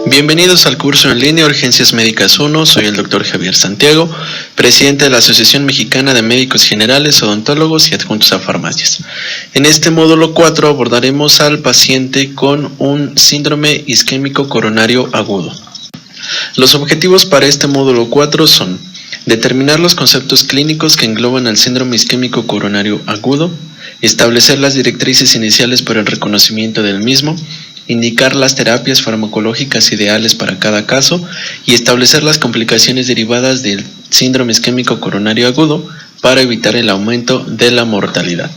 Bienvenidos al curso en línea Urgencias Médicas 1, soy el Dr. Javier Santiago, presidente de la Asociación Mexicana de Médicos Generales, Odontólogos y Adjuntos a Farmacias. En este módulo 4 abordaremos al paciente con un síndrome isquémico coronario agudo. Los objetivos para este módulo 4 son determinar los conceptos clínicos que engloban al síndrome isquémico coronario agudo, establecer las directrices iniciales para el reconocimiento del mismo, indicar las terapias farmacológicas ideales para cada caso y establecer las complicaciones derivadas del síndrome isquémico coronario agudo para evitar el aumento de la mortalidad.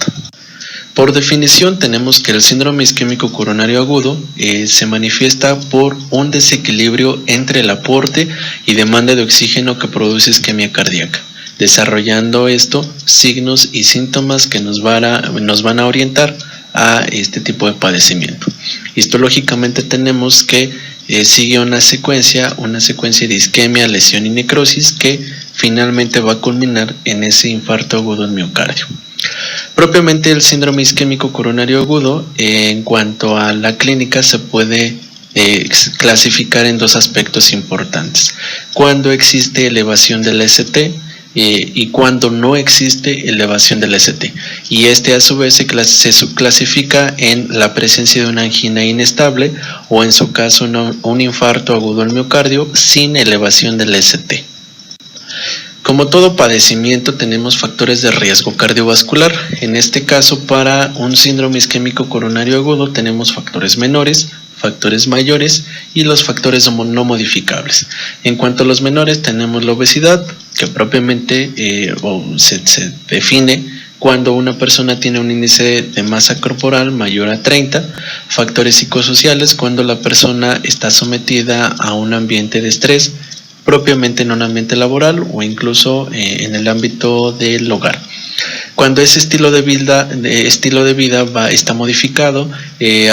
Por definición, tenemos que el síndrome isquémico coronario agudo se manifiesta por un desequilibrio entre el aporte y demanda de oxígeno que produce isquemia cardíaca, desarrollando esto signos y síntomas que nos van a orientar a este tipo de padecimiento. Histológicamente tenemos que sigue una secuencia de isquemia, lesión y necrosis que finalmente va a culminar en ese infarto agudo del miocardio. Propiamente el síndrome isquémico coronario agudo, en cuanto a la clínica, se puede clasificar en dos aspectos importantes: cuando existe elevación del ST y cuando no existe elevación del ST, y a su vez se subclasifica en la presencia de una angina inestable o en su caso un infarto agudo del miocardio sin elevación del ST. Como todo padecimiento tenemos factores de riesgo cardiovascular. En este caso, para un síndrome isquémico coronario agudo tenemos factores menores, factores mayores y los factores no modificables. En cuanto a los menores, tenemos la obesidad, que propiamente se define cuando una persona tiene un índice de masa corporal mayor a 30, factores psicosociales, cuando la persona está sometida a un ambiente de estrés, propiamente en un ambiente laboral o incluso en el ámbito del hogar. Cuando ese estilo de vida está modificado,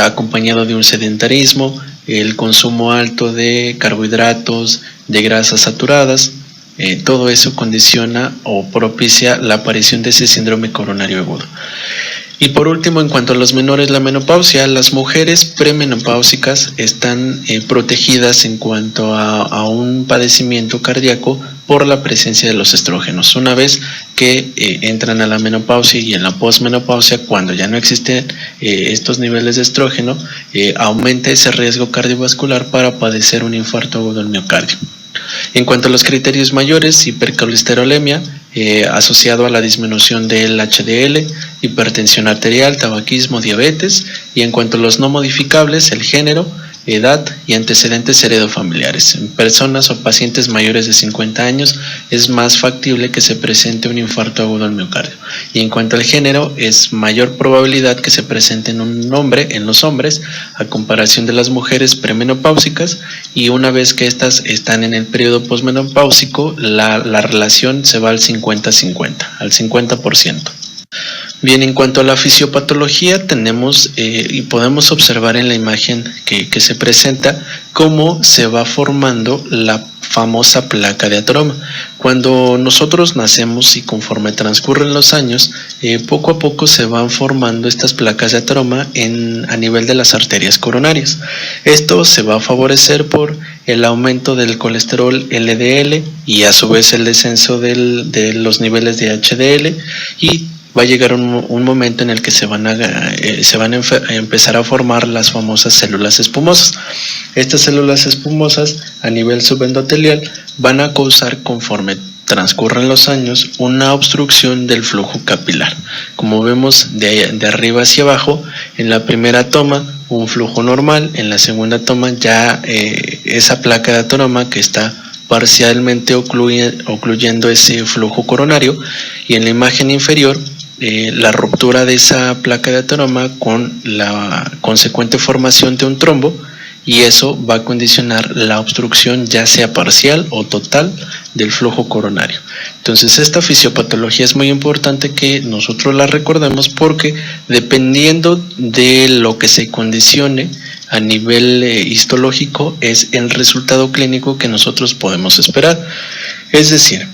acompañado de un sedentarismo, el consumo alto de carbohidratos, de grasas saturadas, todo eso condiciona o propicia la aparición de ese síndrome coronario agudo. Y por último, en cuanto a los menores, la menopausia, las mujeres premenopáusicas están protegidas en cuanto a un padecimiento cardíaco por la presencia de los estrógenos. Una vez que entran a la menopausia y en la posmenopausia, cuando ya no existen estos niveles de estrógeno, aumenta ese riesgo cardiovascular para padecer un infarto agudo del miocardio. En cuanto a los criterios mayores, hipercolesterolemia asociado a la disminución del HDL, hipertensión arterial, tabaquismo, diabetes, y en cuanto a los no modificables, el género, edad y antecedentes heredofamiliares. En personas o pacientes mayores de 50 años es más factible que se presente un infarto agudo al miocardio. Y en cuanto al género, es mayor probabilidad que se presente en los hombres a comparación de las mujeres premenopáusicas, y una vez que estas están en el periodo posmenopáusico, la relación se va al 50-50, al 50%. Bien, en cuanto a la fisiopatología, tenemos y podemos observar en la imagen que se presenta cómo se va formando la famosa placa de ateroma. Cuando nosotros nacemos y conforme transcurren los años, poco a poco se van formando estas placas de ateroma a nivel de las arterias coronarias. Esto se va a favorecer por el aumento del colesterol LDL y a su vez el descenso de los niveles de HDL, y va a llegar un momento en el que se van a empezar a formar las famosas células espumosas. Estas células espumosas a nivel subendotelial van a causar, conforme transcurren los años, una obstrucción del flujo capilar. Como vemos de arriba hacia abajo, en la primera toma un flujo normal, en la segunda toma ya esa placa de ateroma que está parcialmente ocluyendo ese flujo coronario, y en la imagen inferior la ruptura de esa placa de ateroma con la consecuente formación de un trombo, y eso va a condicionar la obstrucción ya sea parcial o total del flujo coronario. Entonces esta fisiopatología es muy importante que nosotros la recordemos, porque dependiendo de lo que se condicione a nivel histológico es el resultado clínico que nosotros podemos esperar. Es decir,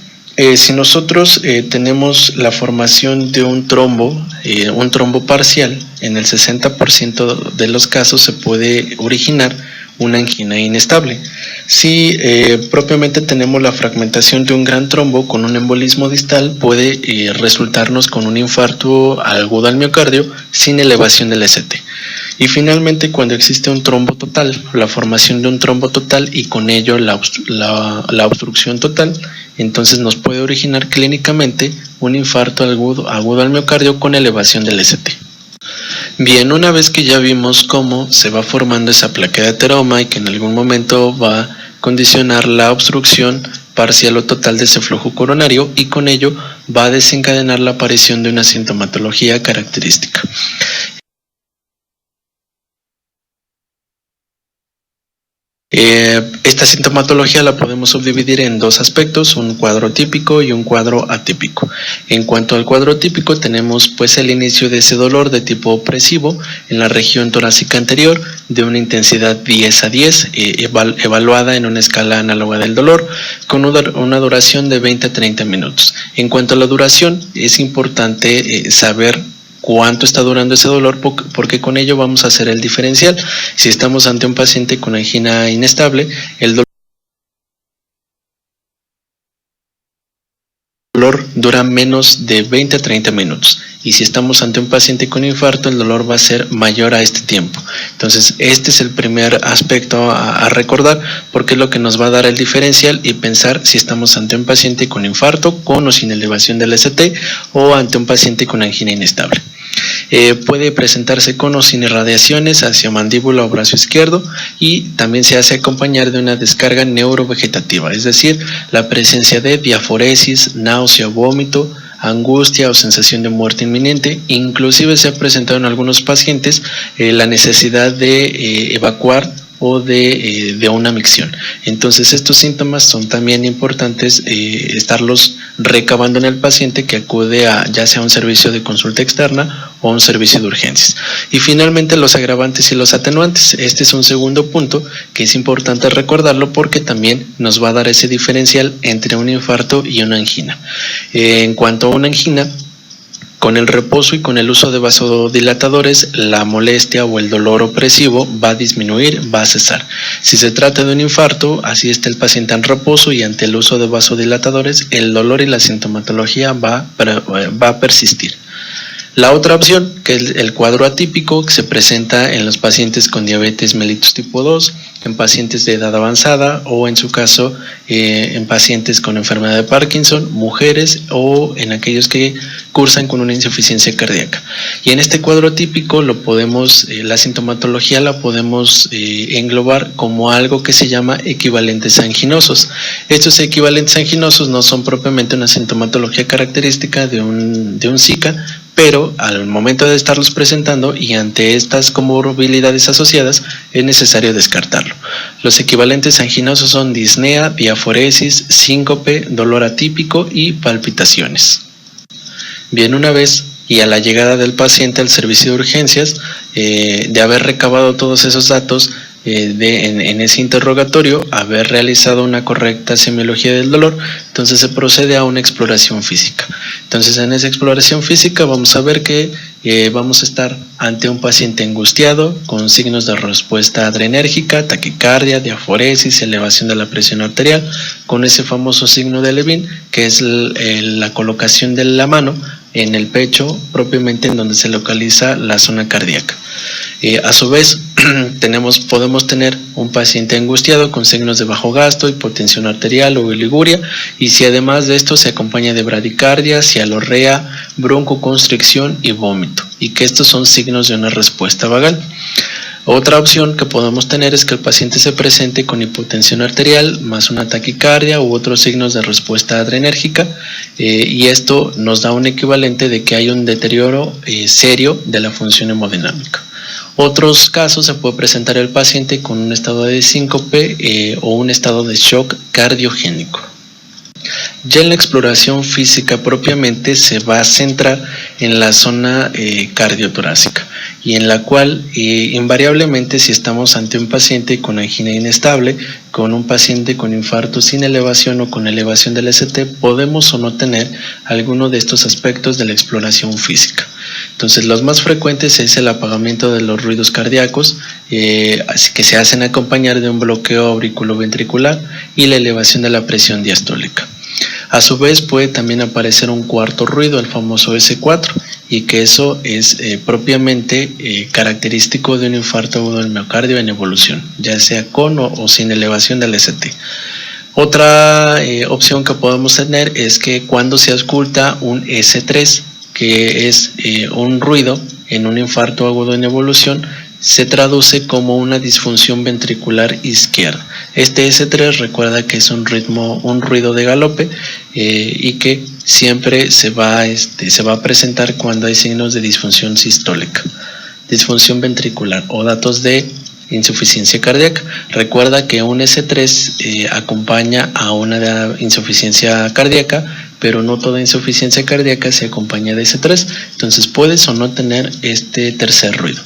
si nosotros tenemos la formación de un trombo parcial, en el 60% de los casos se puede originar una angina inestable. Si propiamente tenemos la fragmentación de un gran trombo con un embolismo distal, puede resultarnos con un infarto agudo al miocardio sin elevación del ST. Y finalmente, cuando existe un trombo total, la formación de un trombo total y con ello la obstrucción total, entonces nos puede originar clínicamente un infarto agudo al miocardio con elevación del ST. Bien, una vez que ya vimos cómo se va formando esa placa de ateroma y que en algún momento va a condicionar la obstrucción parcial o total de ese flujo coronario y con ello va a desencadenar la aparición de una sintomatología característica. Esta sintomatología la podemos subdividir en dos aspectos, un cuadro típico y un cuadro atípico. En cuanto al cuadro típico, tenemos pues el inicio de ese dolor de tipo opresivo en la región torácica anterior de una intensidad 10/10 evaluada en una escala análoga del dolor con una duración de 20 a 30 minutos. En cuanto a la duración, es importante saber cuánto está durando ese dolor, porque con ello vamos a hacer el diferencial. Si estamos ante un paciente con angina inestable, el dolor dura menos de 20 a 30 minutos. Y si estamos ante un paciente con infarto, el dolor va a ser mayor a este tiempo. Entonces, este es el primer aspecto a recordar, porque es lo que nos va a dar el diferencial y pensar si estamos ante un paciente con infarto, con o sin elevación del ST, o ante un paciente con angina inestable. Puede presentarse con o sin irradiaciones hacia mandíbula o brazo izquierdo y también se hace acompañar de una descarga neurovegetativa, es decir, la presencia de diaforesis, náusea o vómito, angustia o sensación de muerte inminente. Inclusive se ha presentado en algunos pacientes la necesidad de evacuar o de una micción. Entonces estos síntomas son también importantes estarlos recabando en el paciente que acude a ya sea un servicio de consulta externa o un servicio de urgencias. Y finalmente los agravantes y los atenuantes. Este es un segundo punto que es importante recordarlo porque también nos va a dar ese diferencial entre un infarto y una angina. En cuanto a una angina, con el reposo y con el uso de vasodilatadores, la molestia o el dolor opresivo va a disminuir, va a cesar. Si se trata de un infarto, así está el paciente en reposo y ante el uso de vasodilatadores, el dolor y la sintomatología va a persistir. La otra opción, que es el cuadro atípico, que se presenta en los pacientes con diabetes mellitus tipo 2, en pacientes de edad avanzada o en su caso en pacientes con enfermedad de Parkinson, mujeres o en aquellos que cursan con una insuficiencia cardíaca. Y en este cuadro atípico la sintomatología la podemos englobar como algo que se llama equivalentes anginosos. Estos equivalentes anginosos no son propiamente una sintomatología característica de un Zika, pero al momento de estarlos presentando y ante estas comorbilidades asociadas es necesario descartarlo. Los equivalentes anginosos son disnea, diaforesis, síncope, dolor atípico y palpitaciones. Bien, una vez y a la llegada del paciente al servicio de urgencias, de haber recabado todos esos datos en ese interrogatorio, haber realizado una correcta semiología del dolor, entonces se procede a una exploración física. Entonces en esa exploración física vamos a ver que vamos a estar ante un paciente angustiado con signos de respuesta adrenérgica, taquicardia, diaforesis, elevación de la presión arterial, con ese famoso signo de Levin, que es la colocación de la mano en el pecho, propiamente en donde se localiza la zona cardíaca. A su vez, podemos tener un paciente angustiado con signos de bajo gasto, hipotensión arterial o biliguria, y si además de esto se acompaña de bradicardia, cialorrea, broncoconstricción y vómito, y que estos son signos de una respuesta vagal. Otra opción que podemos tener es que el paciente se presente con hipotensión arterial más una taquicardia u otros signos de respuesta adrenérgica, y esto nos da un equivalente de que hay un deterioro serio de la función hemodinámica. Otros casos se puede presentar el paciente con un estado de síncope o un estado de shock cardiogénico. Ya en la exploración física propiamente se va a centrar en la zona cardiotorácica, y en la cual invariablemente, si estamos ante un paciente con angina inestable, con un paciente con infarto sin elevación o con elevación del ST, podemos o no tener alguno de estos aspectos de la exploración física. Entonces, los más frecuentes es el apagamiento de los ruidos cardíacos, así que se hacen acompañar de un bloqueo auriculoventricular y la elevación de la presión diastólica. A su vez puede también aparecer un cuarto ruido, el famoso S4, y que eso es propiamente característico de un infarto agudo del miocardio en evolución, ya sea con o sin elevación del ST. Otra opción que podemos tener es que cuando se ausculta un S3, que es un ruido en un infarto agudo en evolución, se traduce como una disfunción ventricular izquierda. Este S3 recuerda que es un ruido de galope y que siempre se va a presentar cuando hay signos de disfunción sistólica, disfunción ventricular o datos de insuficiencia cardíaca. Recuerda que un S3 acompaña a una insuficiencia cardíaca, pero no toda insuficiencia cardíaca se acompaña de S3, entonces puedes o no tener este tercer ruido.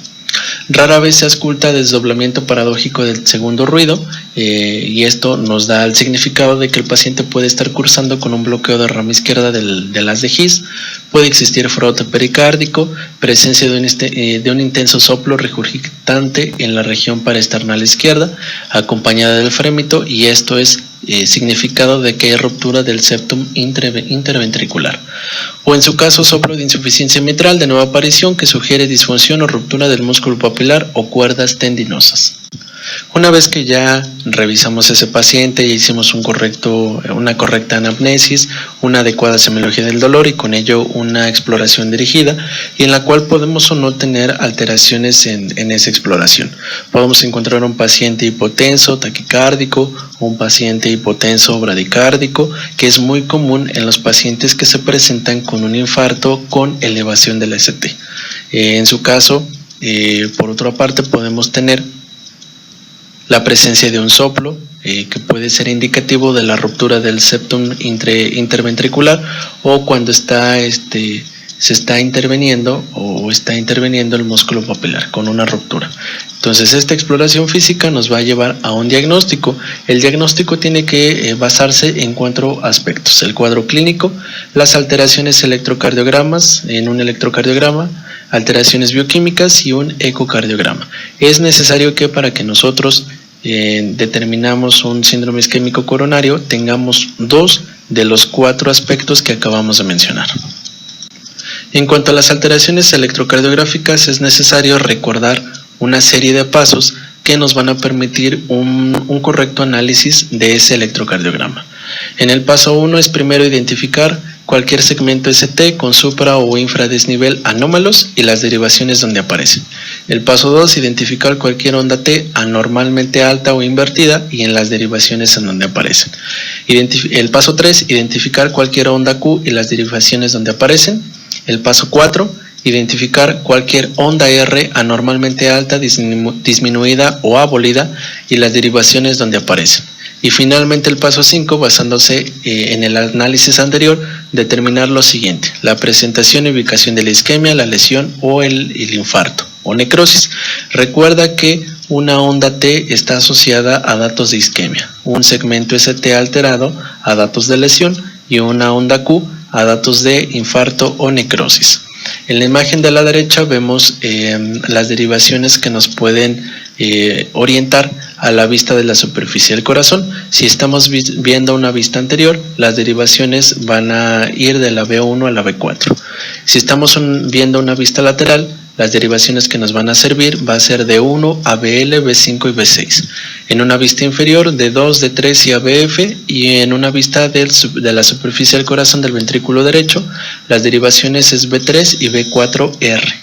Rara vez se ausculta desdoblamiento paradójico del segundo ruido y esto nos da el significado de que el paciente puede estar cursando con un bloqueo de rama izquierda del haz de His, puede existir frote pericárdico, presencia de un intenso soplo regurgitante en la región paraesternal izquierda, acompañada del frémito, y esto es significado de que hay ruptura del septum interventricular, o en su caso soplo de insuficiencia mitral de nueva aparición que sugiere disfunción o ruptura del músculo papilar o cuerdas tendinosas. Una vez que ya revisamos ese paciente y hicimos una correcta anamnesis, una adecuada semiología del dolor y con ello una exploración dirigida, y en la cual podemos o no tener alteraciones en esa exploración. Podemos encontrar un paciente hipotenso, taquicárdico, un paciente hipotenso bradicárdico, que es muy común en los pacientes que se presentan con un infarto con elevación del ST. En su caso, por otra parte, podemos tener la presencia de un soplo que puede ser indicativo de la ruptura del septum interventricular, o cuando se está interviniendo el músculo papilar con una ruptura. Entonces, esta exploración física nos va a llevar a un diagnóstico. El diagnóstico tiene que basarse en 4 aspectos: el cuadro clínico, las alteraciones electrocardiogramas en un electrocardiograma, alteraciones bioquímicas y un ecocardiograma. Es necesario que para que nosotros determinamos un síndrome isquémico coronario tengamos 2 de los 4 aspectos que acabamos de mencionar. En cuanto a las alteraciones electrocardiográficas, es necesario recordar una serie de pasos que nos van a permitir un correcto análisis de ese electrocardiograma. En el paso 1 es primero identificar cualquier segmento ST con supra o infradesnivel anómalos y las derivaciones donde aparecen. El paso 2, identificar cualquier onda T anormalmente alta o invertida y en las derivaciones en donde aparecen. El paso 3, identificar cualquier onda Q y las derivaciones donde aparecen. El paso 4, identificar cualquier onda R anormalmente alta, disminuida o abolida y las derivaciones donde aparecen. Y finalmente el paso 5, basándose en el análisis anterior, determinar lo siguiente: la presentación y ubicación de la isquemia, la lesión o el infarto o necrosis. Recuerda que una onda T está asociada a datos de isquemia, un segmento ST alterado a datos de lesión y una onda Q a datos de infarto o necrosis. En la imagen de la derecha vemos las derivaciones que nos pueden orientar a la vista de la superficie del corazón. Si estamos viendo una vista anterior, las derivaciones van a ir de la B1 a la B4. Si estamos viendo una vista lateral, las derivaciones que nos van a servir va a ser de 1 a BL, B5 y B6. En una vista inferior, de 2, de 3 y ABF, y en una vista de la superficie del corazón del ventrículo derecho, las derivaciones es B3 y B4R.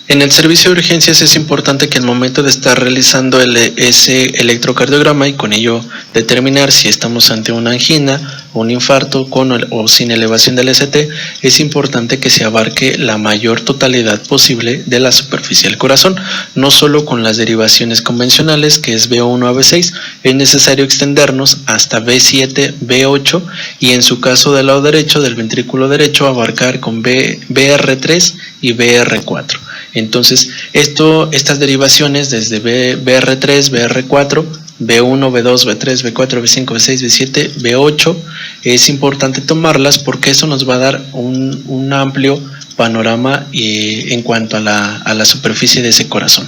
En el servicio de urgencias es importante que al momento de estar realizando ese electrocardiograma y con ello determinar si estamos ante una angina o un infarto con o sin elevación del ST, es importante que se abarque la mayor totalidad posible de la superficie del corazón, no solo con las derivaciones convencionales, que es B1 a B6, es necesario extendernos hasta B7, B8 y en su caso del lado derecho del ventrículo derecho abarcar con BR3 y BR4. Entonces, estas derivaciones desde BR3, BR4, B1, B2, B3, B4, B5, B6, B7, B8, es importante tomarlas porque eso nos va a dar un amplio panorama en cuanto a la superficie de ese corazón.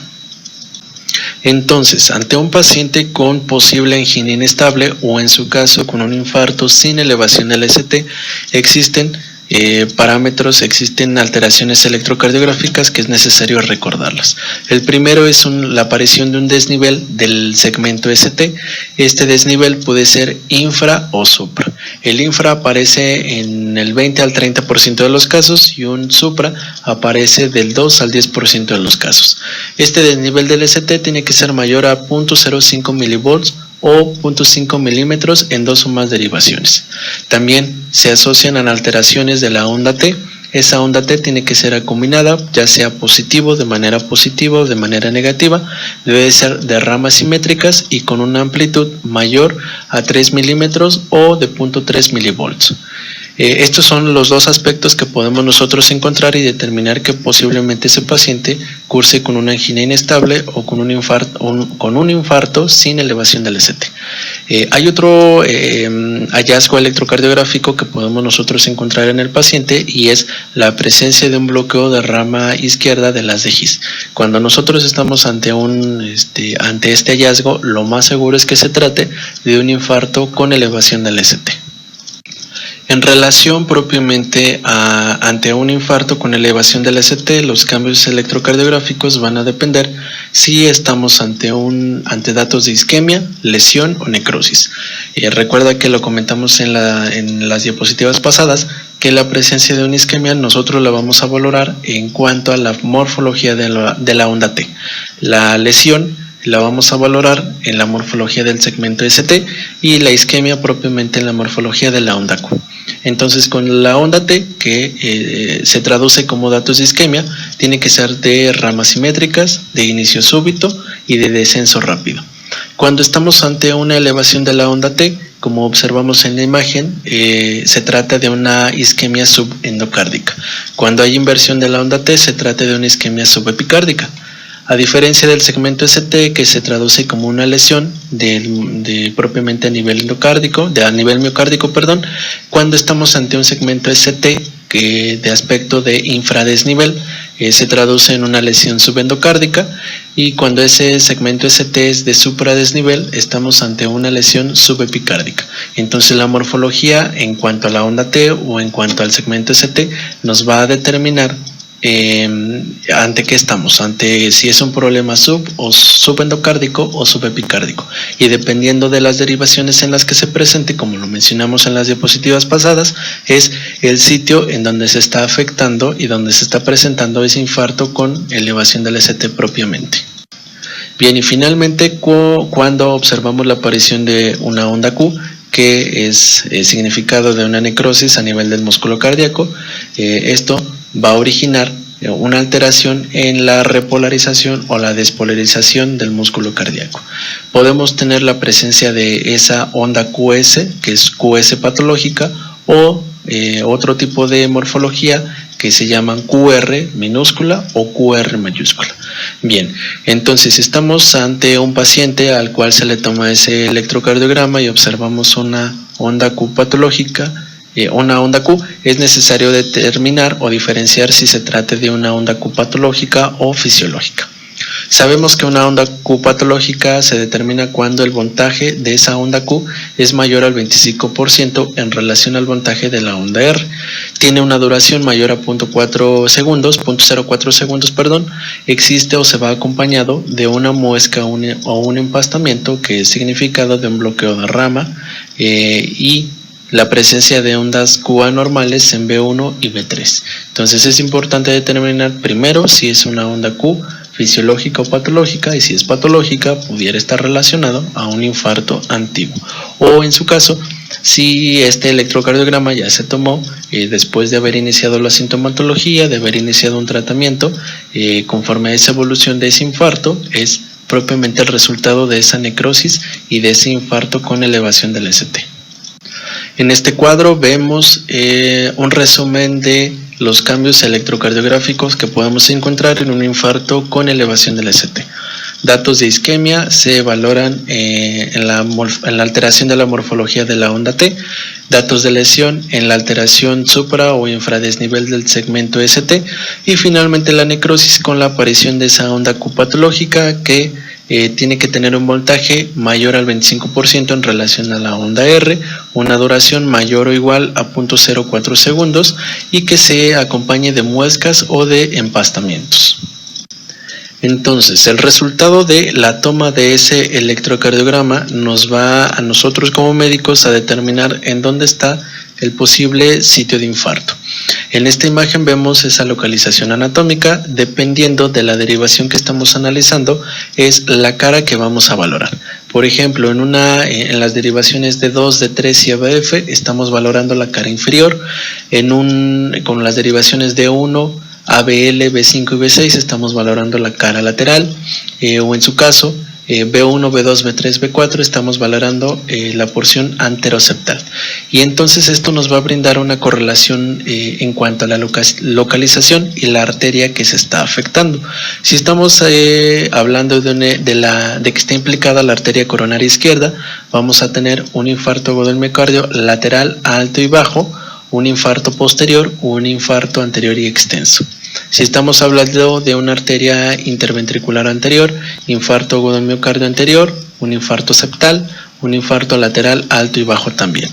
Entonces, ante un paciente con posible angina inestable o en su caso con un infarto sin elevación del ST, existen parámetros, existen alteraciones electrocardiográficas que es necesario recordarlas. El primero es la aparición de un desnivel del segmento ST. Este desnivel puede ser infra o supra. El infra aparece en el 20 al 30% de los casos y un supra aparece del 2 al 10% de los casos. Este desnivel del ST tiene que ser mayor a 0.05 milivolts o 0.5 milímetros en 2 o más derivaciones. También se asocian a alteraciones de la onda T. Esa onda T tiene que ser acuminada, ya sea positivo, de manera positiva o de manera negativa. Debe ser de ramas simétricas y con una amplitud mayor a 3 milímetros o de 0.3 milivolts. Estos son los dos aspectos que podemos nosotros encontrar y determinar que posiblemente ese paciente curse con una angina inestable o con un infarto sin elevación del ST. Hay otro hallazgo electrocardiográfico que podemos nosotros encontrar en el paciente y es la presencia de un bloqueo de rama izquierda de las de His. Cuando nosotros estamos ante este hallazgo, lo más seguro es que se trate de un infarto con elevación del ST. En relación propiamente ante un infarto con elevación del ST, los cambios electrocardiográficos van a depender si estamos ante datos de isquemia, lesión o necrosis. Recuerda que lo comentamos en las diapositivas pasadas, que la presencia de una isquemia nosotros la vamos a valorar en cuanto a la morfología de la onda T. La lesión la vamos a valorar en la morfología del segmento ST y la isquemia propiamente en la morfología de la onda Q. Entonces, con la onda T, que se traduce como datos de isquemia, tiene que ser de ramas simétricas, de inicio súbito y de descenso rápido. Cuando estamos ante una elevación de la onda T, como observamos en la imagen, se trata de una isquemia subendocárdica. Cuando hay inversión de la onda T, se trata de una isquemia subepicárdica. A diferencia del segmento ST, que se traduce como una lesión propiamente a nivel miocárdico, cuando estamos ante un segmento ST de aspecto de infradesnivel, se traduce en una lesión subendocárdica, y cuando ese segmento ST es de supradesnivel, estamos ante una lesión subepicárdica. Entonces la morfología en cuanto a la onda T o en cuanto al segmento ST nos va a determinar ante qué estamos, ante si es un problema subendocárdico o subepicárdico, y dependiendo de las derivaciones en las que se presente, como lo mencionamos en las diapositivas pasadas, es el sitio en donde se está afectando y donde se está presentando ese infarto con elevación del ST propiamente. Bien, y finalmente cuando observamos la aparición de una onda Q, que es el significado de una necrosis a nivel del músculo cardíaco, esto va a originar una alteración en la repolarización o la despolarización del músculo cardíaco. Podemos tener la presencia de esa onda QS, que es QS patológica, o otro tipo de morfología que se llaman QR minúscula o QR mayúscula. Bien, entonces estamos ante un paciente al cual se le toma ese electrocardiograma y observamos una onda Q patológica. Una onda Q, es necesario determinar o diferenciar si se trata de una onda Q patológica o fisiológica. Sabemos que una onda Q patológica se determina cuando el voltaje de esa onda Q es mayor al 25% en relación al voltaje de la onda R. Tiene una duración mayor a 0.04 segundos, existe o se va acompañado de una muesca o un empastamiento, que es significado de un bloqueo de rama, y la presencia de ondas Q anormales en B1 y B3. Entonces es importante determinar primero si es una onda Q fisiológica o patológica, y si es patológica pudiera estar relacionado a un infarto antiguo, o en su caso, si este electrocardiograma ya se tomó después de haber iniciado la sintomatología, de haber iniciado un tratamiento, conforme a esa evolución de ese infarto, es propiamente el resultado de esa necrosis y de ese infarto con elevación del ST. En este cuadro vemos un resumen de los cambios electrocardiográficos que podemos encontrar en un infarto con elevación del ST. Datos de isquemia se valoran en la alteración de la morfología de la onda T. Datos de lesión en la alteración supra o infradesnivel del segmento ST. Y finalmente la necrosis con la aparición de esa onda Q patológica que tiene que tener un voltaje mayor al 25% en relación a la onda R, una duración mayor o igual a 0.04 segundos y que se acompañe de muescas o de empastamientos. Entonces, el resultado de la toma de ese electrocardiograma nos va a nosotros como médicos a determinar en dónde está el posible sitio de infarto. En esta imagen vemos esa localización anatómica. Dependiendo de la derivación que estamos analizando, es la cara que vamos a valorar. Por ejemplo, en las derivaciones de 2, de 3 y ABF estamos valorando la cara inferior. Con las derivaciones de 1, ABL, B5 y B6 estamos valorando la cara lateral, o en su caso B1, B2, B3, B4 estamos valorando la porción anteroseptal. Y entonces esto nos va a brindar una correlación en cuanto a la localización y la arteria que se está afectando. Si estamos hablando de que está implicada la arteria coronaria izquierda, vamos a tener un infarto agudo del miocardio lateral, alto y bajo, un infarto posterior o un infarto anterior y extenso. Si estamos hablando de una arteria interventricular anterior, infarto agudo del miocardio anterior, un infarto septal, un infarto lateral alto y bajo también.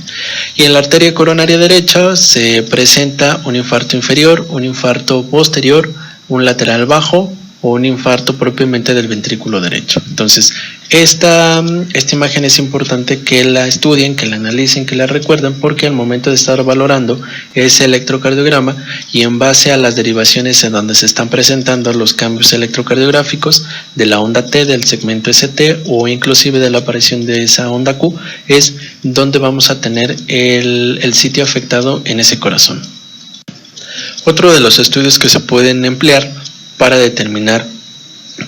Y en la arteria coronaria derecha se presenta un infarto inferior, un infarto posterior, un lateral bajo o un infarto propiamente del ventrículo derecho. Entonces, esta imagen es importante que la estudien, que la analicen, que la recuerden, porque al momento de estar valorando ese electrocardiograma y en base a las derivaciones en donde se están presentando los cambios electrocardiográficos de la onda T, del segmento ST o inclusive de la aparición de esa onda Q, es donde vamos a tener el sitio afectado en ese corazón. Otro de los estudios que se pueden emplear para determinar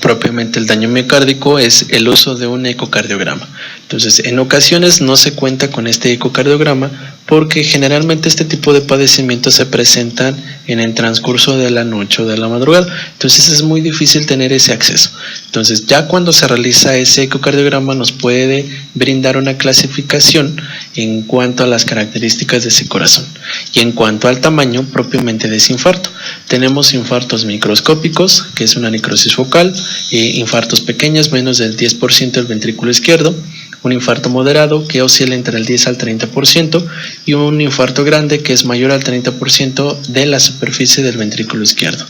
propiamente el daño miocárdico es el uso de un ecocardiograma. Entonces, en ocasiones no se cuenta con este ecocardiograma porque generalmente este tipo de padecimientos se presentan en el transcurso de la noche o de la madrugada. Entonces es muy difícil tener ese acceso. Entonces, ya cuando se realiza ese ecocardiograma nos puede brindar una clasificación en cuanto a las características de ese corazón y en cuanto al tamaño propiamente de ese infarto. Tenemos infartos microscópicos, que es una necrosis focal, infartos pequeños, menos del 10% del ventrículo izquierdo, un infarto moderado que oscila entre el 10 al 30% y un infarto grande que es mayor al 30% de la superficie del ventrículo izquierdo.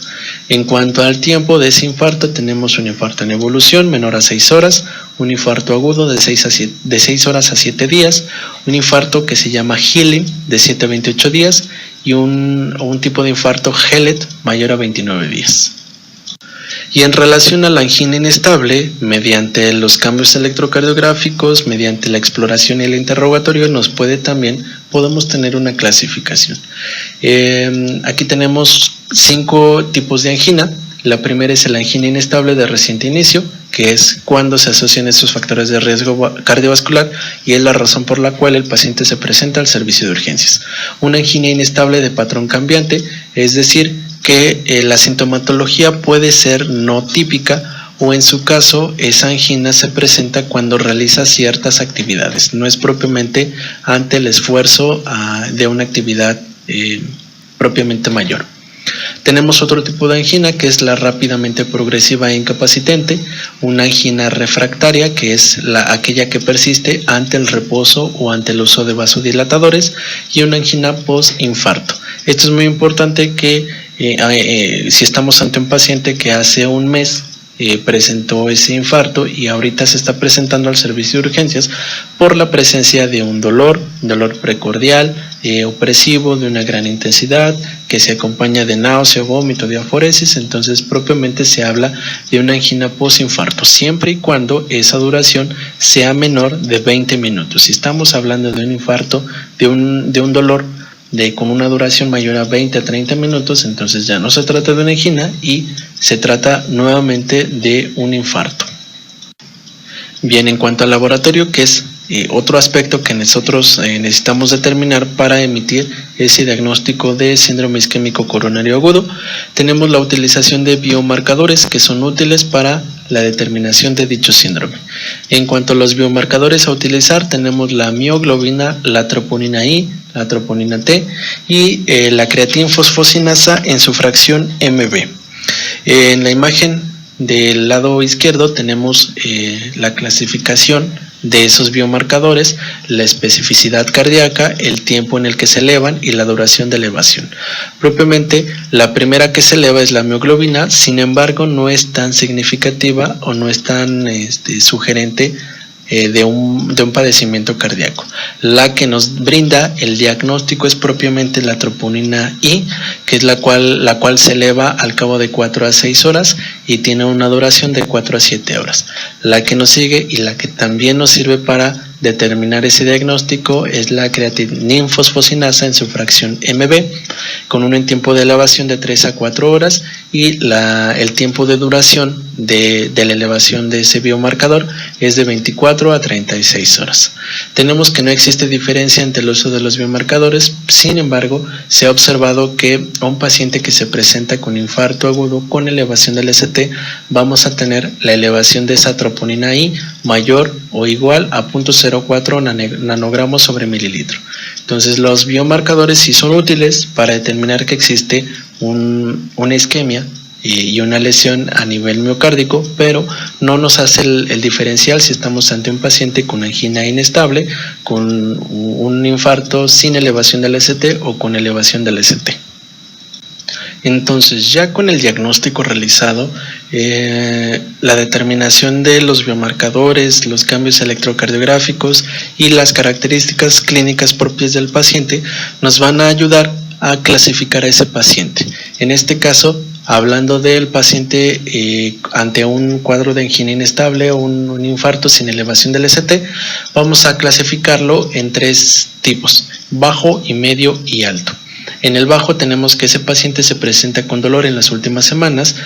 En cuanto al tiempo de ese infarto, tenemos un infarto en evolución menor a 6 horas, un infarto agudo de 6 horas a 7 días, un infarto que se llama healing de 7 a 28 días y un tipo de infarto HELET mayor a 29 días. Y en relación a la angina inestable, mediante los cambios electrocardiográficos, mediante la exploración y el interrogatorio, podemos tener una clasificación. Aquí tenemos 5 tipos de angina. La primera es la angina inestable de reciente inicio, que es cuando se asocian estos factores de riesgo cardiovascular y es la razón por la cual el paciente se presenta al servicio de urgencias. Una angina inestable de patrón cambiante, es decir, que la sintomatología puede ser no típica o en su caso esa angina se presenta cuando realiza ciertas actividades, no es propiamente ante el esfuerzo de una actividad propiamente mayor. Tenemos otro tipo de angina que es la rápidamente progresiva e incapacitante, una angina refractaria que es aquella que persiste ante el reposo o ante el uso de vasodilatadores y una angina post-infarto. Esto es muy importante que si estamos ante un paciente que hace un mes presentó ese infarto y ahorita se está presentando al servicio de urgencias por la presencia de un dolor precordial, opresivo, de una gran intensidad, que se acompaña de náusea, vómito, diaforesis, entonces propiamente se habla de una angina postinfarto, siempre y cuando esa duración sea menor de 20 minutos. Si estamos hablando de un infarto, de un dolor con una duración mayor a 20 a 30 minutos, entonces ya no se trata de una angina y se trata nuevamente de un infarto. Bien, en cuanto al laboratorio, que es otro aspecto que nosotros necesitamos determinar para emitir ese diagnóstico de síndrome isquémico coronario agudo. Tenemos la utilización de biomarcadores que son útiles para la determinación de dicho síndrome. En cuanto a los biomarcadores a utilizar, tenemos la mioglobina, la troponina I, la troponina T y la creatinfosfosinasa en su fracción MB. En la imagen del lado izquierdo tenemos la clasificación de esos biomarcadores, la especificidad cardíaca, el tiempo en el que se elevan y la duración de elevación. Propiamente, la primera que se eleva es la mioglobina, sin embargo, no es tan significativa o no es tan sugerente de un padecimiento cardíaco. La que nos brinda el diagnóstico es propiamente la troponina I, que es la cual se eleva al cabo de 4 a 6 horas y tiene una duración de 4 a 7 horas. La que nos sigue y la que también nos sirve para determinar ese diagnóstico es la creatinfosfosinasa en su fracción MB, con un tiempo de elevación de 3 a 4 horas y el tiempo de duración de la elevación de ese biomarcador es de 24 a 36 horas. Tenemos que no existe diferencia entre el uso de los biomarcadores, sin embargo, se ha observado que a un paciente que se presenta con infarto agudo con elevación del ST, vamos a tener la elevación de esa troponina I mayor o igual a 0.04 nanogramos sobre mililitro. Entonces los biomarcadores sí son útiles para determinar que existe una isquemia y una lesión a nivel miocárdico, pero no nos hace el diferencial si estamos ante un paciente con angina inestable, con un infarto sin elevación del ST o con elevación del ST. Entonces, ya con el diagnóstico realizado, la determinación de los biomarcadores, los cambios electrocardiográficos y las características clínicas propias del paciente nos van a ayudar a clasificar a ese paciente. En este caso, hablando del paciente ante un cuadro de angina inestable o un infarto sin elevación del ST, vamos a clasificarlo en 3 tipos: bajo, y medio y alto. En el bajo tenemos que ese paciente se presenta con dolor en las últimas semanas,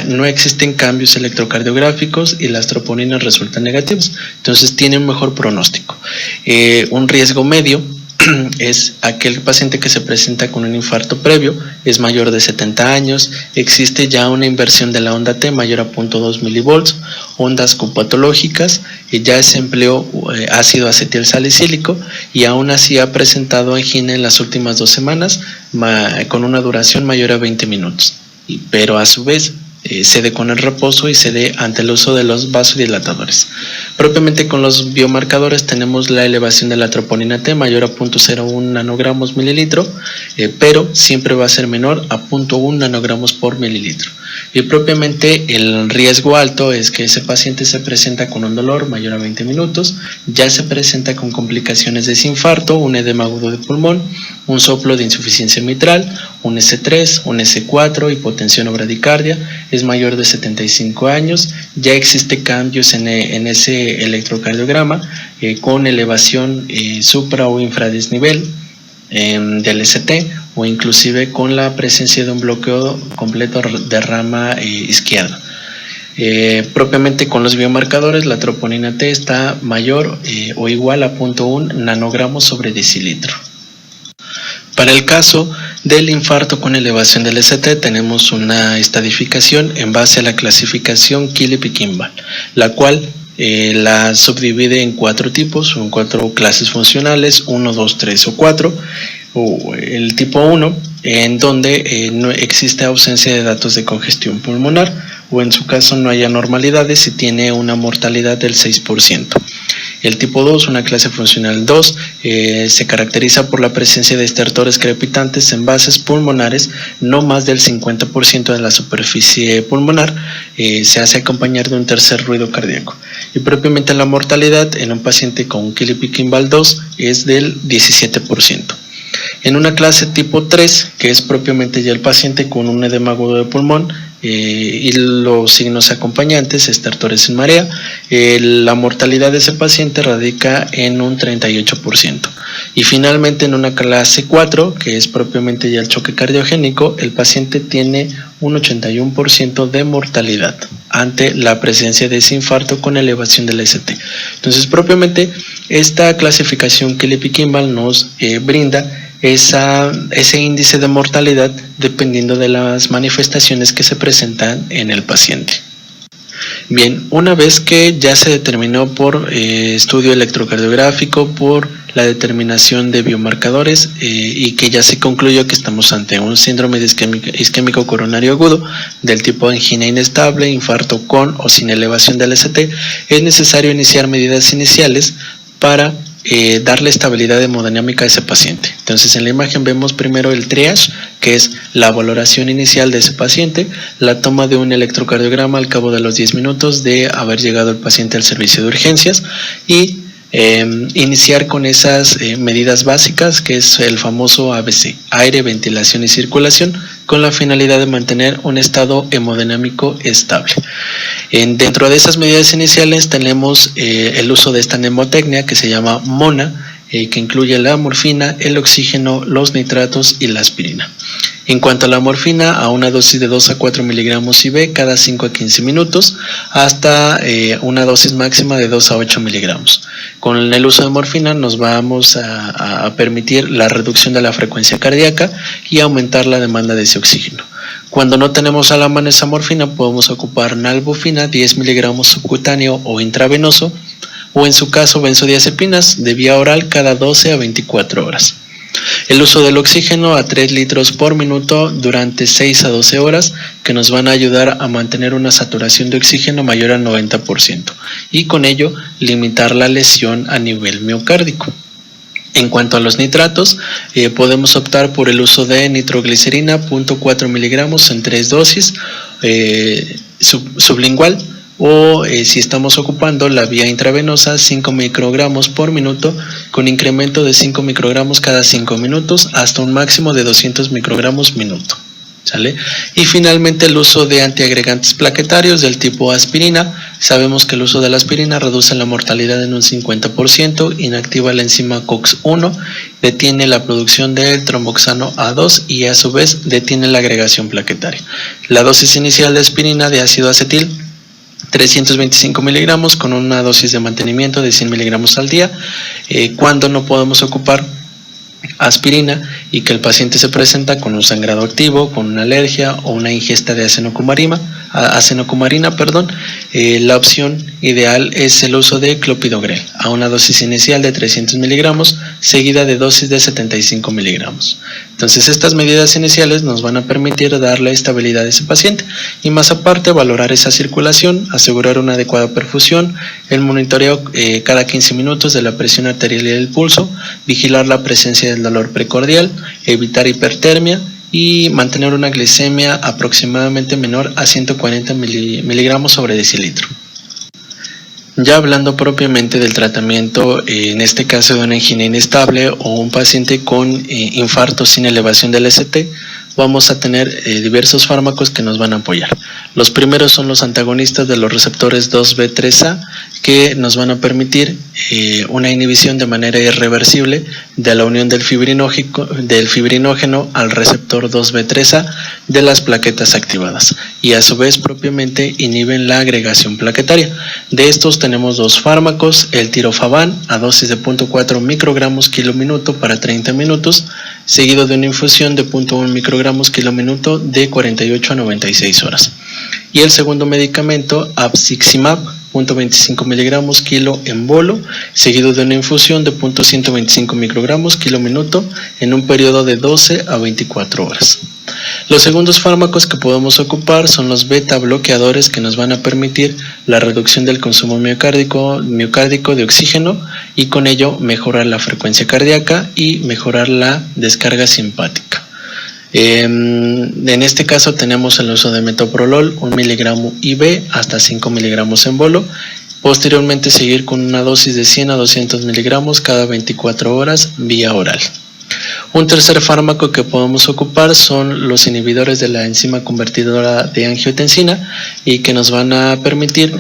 no existen cambios electrocardiográficos y las troponinas resultan negativas, entonces tiene un mejor pronóstico. Un riesgo medio es aquel paciente que se presenta con un infarto previo, es mayor de 70 años, existe ya una inversión de la onda T mayor a 0.2 milivolts, ondas copatológicas, ya se empleó ácido acetil salicílico y aún así ha presentado angina en las últimas 2 semanas con una duración mayor a 20 minutos, pero a su vez cede con el reposo y cede ante el uso de los vasodilatadores. Propiamente con los biomarcadores tenemos la elevación de la troponina T mayor a 0.01 nanogramos mililitro, pero siempre va a ser menor a 0.1 nanogramos por mililitro. Y propiamente el riesgo alto es que ese paciente se presenta con un dolor mayor a 20 minutos, ya se presenta con complicaciones de ese infarto, un edema agudo de pulmón, un soplo de insuficiencia mitral, un S3, un S4, hipotensión o bradicardia, es mayor de 75 años, ya existe cambios en ese electrocardiograma con elevación supra o infradesnivel del ST o inclusive con la presencia de un bloqueo completo de rama izquierda. Propiamente con los biomarcadores, la troponina T está mayor o igual a 0.1 nanogramos sobre decilitro. Para el caso del infarto con elevación del ST tenemos una estadificación en base a la clasificación Killip y Kimball, la cual la subdivide en 4 tipos, en 4 clases funcionales, 1, 2, 3 o 4. O el tipo 1, en donde no existe ausencia de datos de congestión pulmonar o en su caso no hay anormalidades y tiene una mortalidad del 6%. El tipo 2, una clase funcional 2, se caracteriza por la presencia de estertores crepitantes en bases pulmonares, no más del 50% de la superficie pulmonar, se hace acompañar de un tercer ruido cardíaco. Y propiamente la mortalidad en un paciente con Killip y Kimball 2 es del 17%. En una clase tipo 3, que es propiamente ya el paciente con un edema agudo de pulmón y los signos acompañantes, estertores en marea, la mortalidad de ese paciente radica en un 38%. Y finalmente en una clase 4, que es propiamente ya el choque cardiogénico, el paciente tiene un 81% de mortalidad ante la presencia de ese infarto con elevación del ST. Entonces propiamente Esta clasificación Kelly-Kimball nos brinda ese índice de mortalidad dependiendo de las manifestaciones que se presentan en el paciente. Bien, una vez que ya se determinó por estudio electrocardiográfico, por la determinación de biomarcadores y que ya se concluyó que estamos ante un síndrome isquémico coronario agudo del tipo angina inestable, infarto con o sin elevación del ST, es necesario iniciar medidas iniciales para darle estabilidad hemodinámica a ese paciente. Entonces en la imagen vemos primero el triage, que es la valoración inicial de ese paciente, la toma de un electrocardiograma al cabo de los 10 minutos de haber llegado el paciente al servicio de urgencias y iniciar con esas medidas básicas, que es el famoso ABC, aire, ventilación y circulación, con la finalidad de mantener un estado hemodinámico estable. Dentro de esas medidas iniciales tenemos el uso de esta mnemotecnia que se llama MONA, que incluye la morfina, el oxígeno, los nitratos y la aspirina. En cuanto a la morfina, a una dosis de 2 a 4 miligramos IV cada 5 a 15 minutos, hasta una dosis máxima de 2 a 8 miligramos. Con el uso de morfina nos vamos a permitir la reducción de la frecuencia cardíaca y aumentar la demanda de ese oxígeno. Cuando no tenemos a la mano esa morfina, podemos ocupar nalbufina, 10 miligramos subcutáneo o intravenoso, o en su caso benzodiazepinas de vía oral cada 12 a 24 horas. El uso del oxígeno a 3 litros por minuto durante 6 a 12 horas, que nos van a ayudar a mantener una saturación de oxígeno mayor al 90% y con ello limitar la lesión a nivel miocárdico. En cuanto a los nitratos, podemos optar por el uso de nitroglicerina 0.4 miligramos en 3 dosis sublingual, o si estamos ocupando la vía intravenosa, 5 microgramos por minuto con incremento de 5 microgramos cada 5 minutos hasta un máximo de 200 microgramos minuto. ¿Sale? Y finalmente el uso de antiagregantes plaquetarios del tipo aspirina. Sabemos que el uso de la aspirina reduce la mortalidad en un 50%, inactiva la enzima COX-1, detiene la producción del tromboxano A2 y a su vez detiene la agregación plaquetaria. La dosis inicial de aspirina de ácido acetil 325 miligramos con una dosis de mantenimiento de 100 miligramos al día. Cuando no podemos ocupar aspirina y que el paciente se presenta con un sangrado activo, con una alergia o una ingesta de acenocumarina, la opción ideal es el uso de clopidogrel a una dosis inicial de 300 miligramos seguida de dosis de 75 miligramos. Entonces estas medidas iniciales nos van a permitir darle estabilidad a ese paciente y más aparte valorar esa circulación, asegurar una adecuada perfusión, el monitoreo cada 15 minutos de la presión arterial y del pulso, vigilar la presencia del dolor precordial, evitar hipertermia y mantener una glicemia aproximadamente menor a 140 miligramos sobre decilitro. Ya hablando propiamente del tratamiento, en este caso de una angina inestable o un paciente con infarto sin elevación del ST, vamos a tener diversos fármacos que nos van a apoyar. Los primeros son los antagonistas de los receptores 2B3A, que nos van a permitir una inhibición de manera irreversible de la unión del fibrinógeno al receptor 2B3A de las plaquetas activadas y a su vez propiamente inhiben la agregación plaquetaria. De estos tenemos dos fármacos, el tirofaban a dosis de 0.4 microgramos kilo minuto para 30 minutos, seguido de una infusión de 0.1 microgramos kilo minuto de 48 a 96 horas. Y el segundo medicamento, abciximab, 0.25 miligramos kilo en bolo, seguido de una infusión de 0.125 microgramos kilo minuto en un periodo de 12 a 24 horas. Los segundos fármacos que podemos ocupar son los beta bloqueadores, que nos van a permitir la reducción del consumo miocárdico de oxígeno y con ello mejorar la frecuencia cardíaca y mejorar la descarga simpática. En este caso tenemos el uso de metoprolol, 1 miligramo IV hasta 5 miligramos en bolo. Posteriormente seguir con una dosis de 100 a 200 miligramos cada 24 horas vía oral. Un tercer fármaco que podemos ocupar son los inhibidores de la enzima convertidora de angiotensina y que nos van a permitir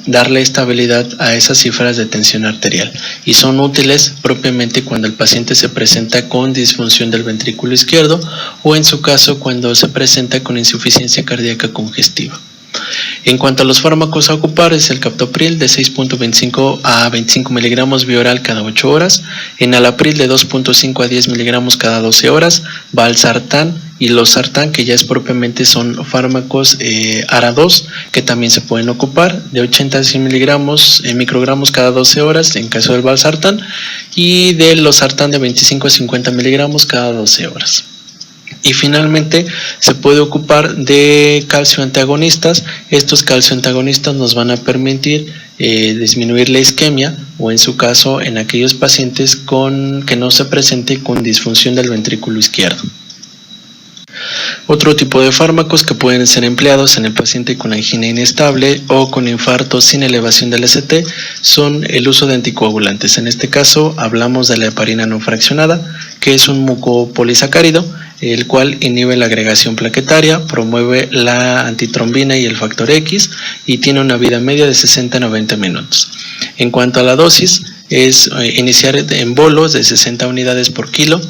darle estabilidad a esas cifras de tensión arterial y son útiles propiamente cuando el paciente se presenta con disfunción del ventrículo izquierdo o en su caso cuando se presenta con insuficiencia cardíaca congestiva. En cuanto a los fármacos a ocupar, es el captopril de 6.25 a 25 miligramos vía oral cada 8 horas, enalapril de 2.5 a 10 miligramos cada 12 horas, valsartán y losartán, que ya es propiamente son fármacos ARA2, que también se pueden ocupar, de 80 a 100 miligramos microgramos cada 12 horas en caso del valsartán, y del losartán de 25 a 50 miligramos cada 12 horas. Y finalmente se puede ocupar de calcio antagonistas. Estos calcio antagonistas nos van a permitir disminuir la isquemia, o en su caso en aquellos pacientes que no se presente con disfunción del ventrículo izquierdo. Otro tipo de fármacos que pueden ser empleados en el paciente con angina inestable o con infarto sin elevación del ST son el uso de anticoagulantes. En este caso hablamos de la heparina no fraccionada, que es un mucopolisacárido, el cual inhibe la agregación plaquetaria, promueve la antitrombina y el factor X, y tiene una vida media de 60 a 90 minutos. En cuanto a la dosis, es iniciar en bolos de 60 unidades por kilo,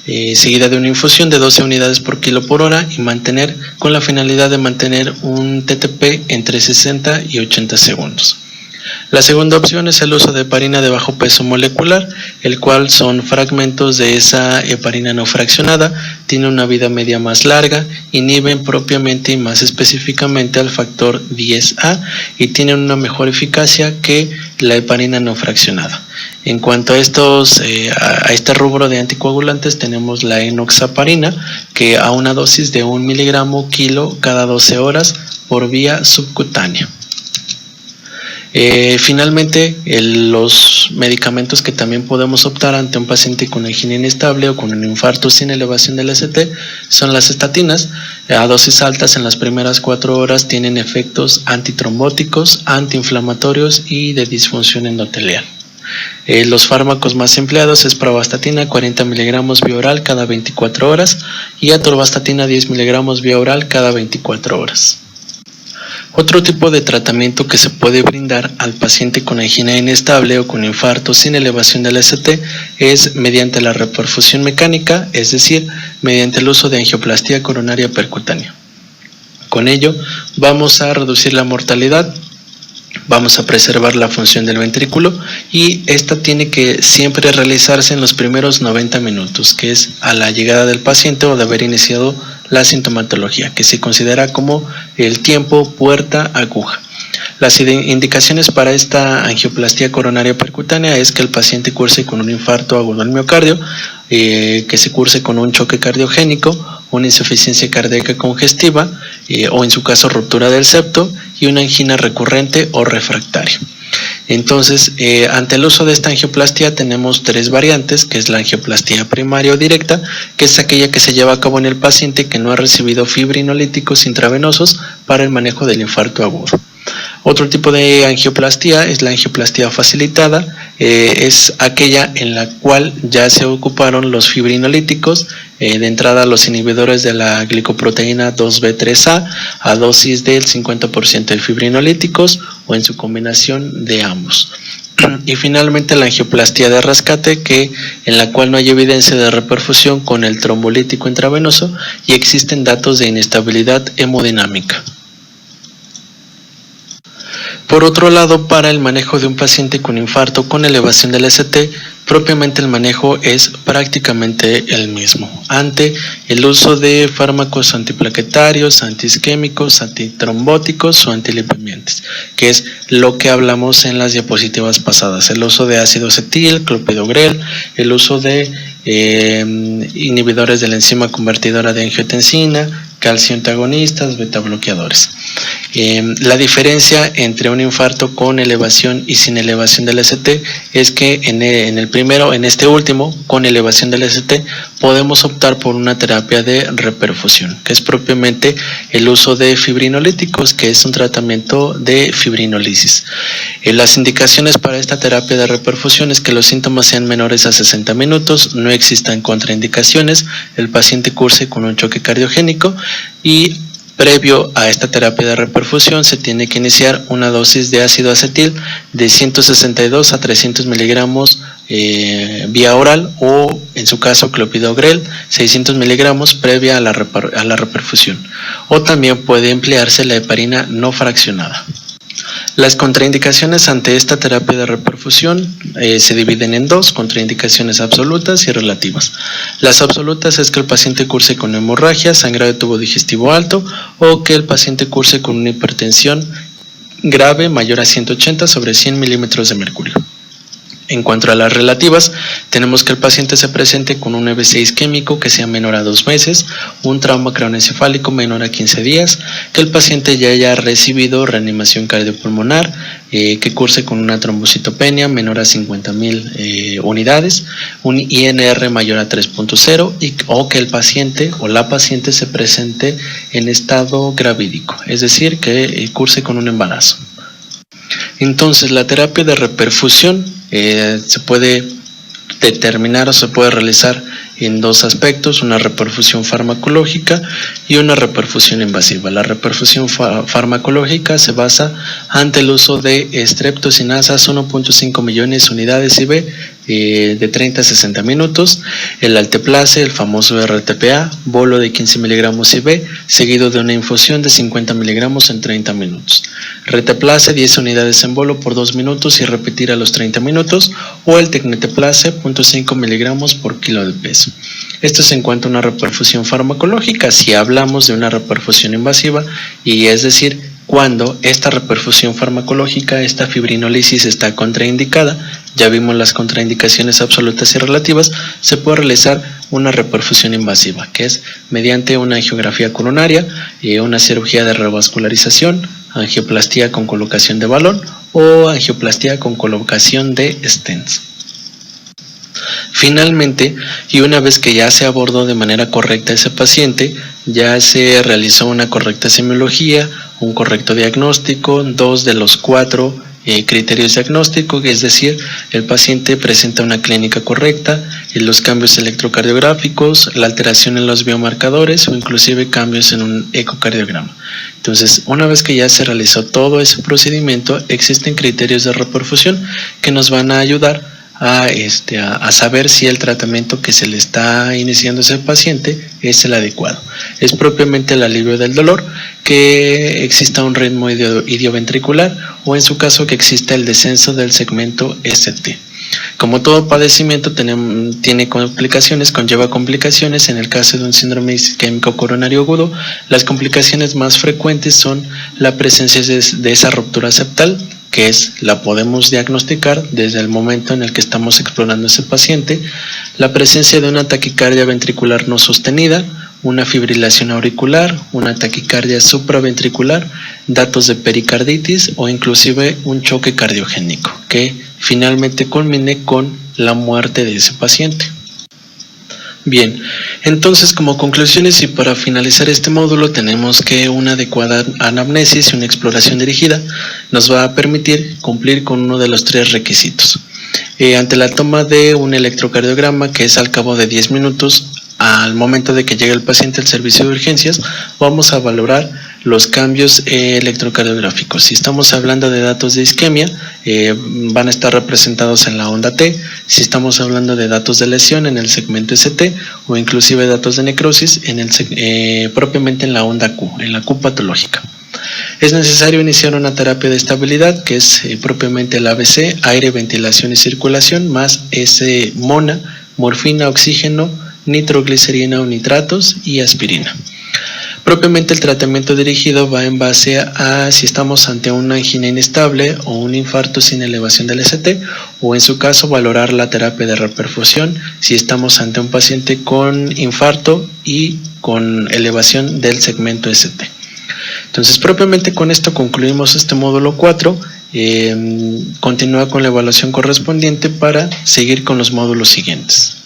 seguida de una infusión de 12 unidades por kilo por hora, y mantener con la finalidad de mantener un TTP entre 60 y 80 segundos. La segunda opción es el uso de heparina de bajo peso molecular, el cual son fragmentos de esa heparina no fraccionada, tiene una vida media más larga, inhiben propiamente y más específicamente al factor 10A y tienen una mejor eficacia que la heparina no fraccionada. En cuanto a este rubro de anticoagulantes, tenemos la enoxaparina, que a una dosis de 1 miligramo kilo cada 12 horas por vía subcutánea. Finalmente, los medicamentos que también podemos optar ante un paciente con angina inestable o con un infarto sin elevación del ST son las estatinas. A dosis altas en las primeras 4 horas tienen efectos antitrombóticos, antiinflamatorios y de disfunción endotelial. Los fármacos más empleados es pravastatina 40 miligramos vía oral cada 24 horas y atorvastatina 10 miligramos vía oral cada 24 horas. Otro tipo de tratamiento que se puede brindar al paciente con angina inestable o con infarto sin elevación del ST es mediante la reperfusión mecánica, es decir, mediante el uso de angioplastía coronaria percutánea. Con ello vamos a reducir la mortalidad, vamos a preservar la función del ventrículo, y esta tiene que siempre realizarse en los primeros 90 minutos, que es a la llegada del paciente o de haber iniciado la sintomatología, que se considera como el tiempo puerta-aguja. Las indicaciones para esta angioplastía coronaria percutánea es que el paciente curse con un infarto agudo al miocardio, que se curse con un choque cardiogénico, una insuficiencia cardíaca congestiva o en su caso ruptura del septo, y una angina recurrente o refractaria. Entonces, ante el uso de esta angioplastía tenemos 3 variantes, que es la angioplastía primaria o directa, que es aquella que se lleva a cabo en el paciente que no ha recibido fibrinolíticos intravenosos para el manejo del infarto agudo. Otro tipo de angioplastía es la angioplastía facilitada, es aquella en la cual ya se ocuparon los fibrinolíticos, de entrada los inhibidores de la glicoproteína 2B3A a dosis del 50% de fibrinolíticos o en su combinación de ambos. Y finalmente la angioplastía de rescate, en la cual no hay evidencia de reperfusión con el trombolítico intravenoso y existen datos de inestabilidad hemodinámica. Por otro lado, para el manejo de un paciente con infarto con elevación del ST, propiamente el manejo es prácticamente el mismo, ante el uso de fármacos antiplaquetarios, antiisquémicos, antitrombóticos o antilipemiantes, que es lo que hablamos en las diapositivas pasadas: el uso de ácido acetil, clopidogrel, el uso de inhibidores de la enzima convertidora de angiotensina, calcio antagonistas, beta bloqueadores. La diferencia entre un infarto con elevación y sin elevación del ST es que en este último, con elevación del ST, podemos optar por una terapia de reperfusión, que es propiamente el uso de fibrinolíticos, que es un tratamiento de fibrinolisis. Las indicaciones para esta terapia de reperfusión es que los síntomas sean menores a 60 minutos, no existan contraindicaciones, el paciente curse con un choque cardiogénico y Previo a esta terapia de reperfusión se tiene que iniciar una dosis de ácido acetil de 162 a 300 miligramos vía oral, o en su caso clopidogrel 600 miligramos previa a la reperfusión, o también puede emplearse la heparina no fraccionada. Las contraindicaciones ante esta terapia de reperfusión se dividen en dos: contraindicaciones absolutas y relativas. Las absolutas es que el paciente curse con hemorragia, sangrado de tubo digestivo alto, o que el paciente curse con una hipertensión grave mayor a 180 sobre 100 milímetros de mercurio. En cuanto a las relativas, tenemos que el paciente se presente con un EBC isquémico que sea menor a 2 meses, un trauma craneoencefálico menor a 15 días, que el paciente ya haya recibido reanimación cardiopulmonar, que curse con una trombocitopenia menor a 50.000 unidades, un INR mayor a 3.0 o que el paciente o la paciente se presente en estado gravídico, es decir, que curse con un embarazo. Entonces, la terapia de reperfusión se puede determinar o se puede realizar en dos aspectos: una reperfusión farmacológica y una reperfusión invasiva. La reperfusión farmacológica se basa ante el uso de streptocinasas 1.5 millones unidades IV de 30 a 60 minutos, el alteplase, el famoso RTPA, bolo de 15 miligramos IV, seguido de una infusión de 50 miligramos en 30 minutos. Reteplase 10 unidades en bolo por 2 minutos y repetir a los 30 minutos, o el tecneteplase 0.5 miligramos por kilo de peso. Esto es en cuanto a una reperfusión farmacológica. Si hablamos de una reperfusión invasiva, y es decir, cuando esta reperfusión farmacológica, esta fibrinólisis está contraindicada, ya vimos las contraindicaciones absolutas y relativas, se puede realizar una reperfusión invasiva, que es mediante una angiografía coronaria, una cirugía de revascularización, angioplastía con colocación de balón o angioplastía con colocación de stents. Finalmente, y una vez que ya se abordó de manera correcta ese paciente, ya se realizó una correcta semiología, un correcto diagnóstico, 2 de los 4 criterios diagnósticos, es decir, el paciente presenta una clínica correcta, los cambios electrocardiográficos, la alteración en los biomarcadores o inclusive cambios en un ecocardiograma. Entonces, una vez que ya se realizó todo ese procedimiento, existen criterios de reperfusión que nos van a ayudar a saber si el tratamiento que se le está iniciando a ese paciente es el adecuado. Es propiamente el alivio del dolor, que exista un ritmo idioventricular, o en su caso que exista el descenso del segmento ST. Como todo padecimiento tiene complicaciones, conlleva complicaciones. En el caso de un síndrome isquémico coronario agudo, las complicaciones más frecuentes son la presencia de esa ruptura septal, que la podemos diagnosticar desde el momento en el que estamos explorando ese paciente, la presencia de una taquicardia ventricular no sostenida, una fibrilación auricular, una taquicardia supraventricular, datos de pericarditis o inclusive un choque cardiogénico que finalmente culmine con la muerte de ese paciente. Bien, entonces como conclusiones y para finalizar este módulo, tenemos que una adecuada anamnesis y una exploración dirigida nos va a permitir cumplir con uno de los 3 requisitos. Ante la toma de un electrocardiograma, que es al cabo de 10 minutos, al momento de que llegue el paciente al servicio de urgencias, vamos a valorar los cambios electrocardiográficos. Si estamos hablando de datos de isquemia, van a estar representados en la onda T. Si estamos hablando de datos de lesión, en el segmento ST, o inclusive datos de necrosis propiamente en la onda Q, en la Q patológica. Es necesario iniciar una terapia de estabilidad, que es propiamente el ABC, aire, ventilación y circulación, más mona, morfina, oxígeno, nitroglicerina o nitratos y aspirina. Propiamente el tratamiento dirigido va en base a si estamos ante una angina inestable o un infarto sin elevación del ST, o en su caso valorar la terapia de reperfusión si estamos ante un paciente con infarto y con elevación del segmento ST. Entonces, propiamente con esto concluimos este módulo 4. Continúa con la evaluación correspondiente para seguir con los módulos siguientes.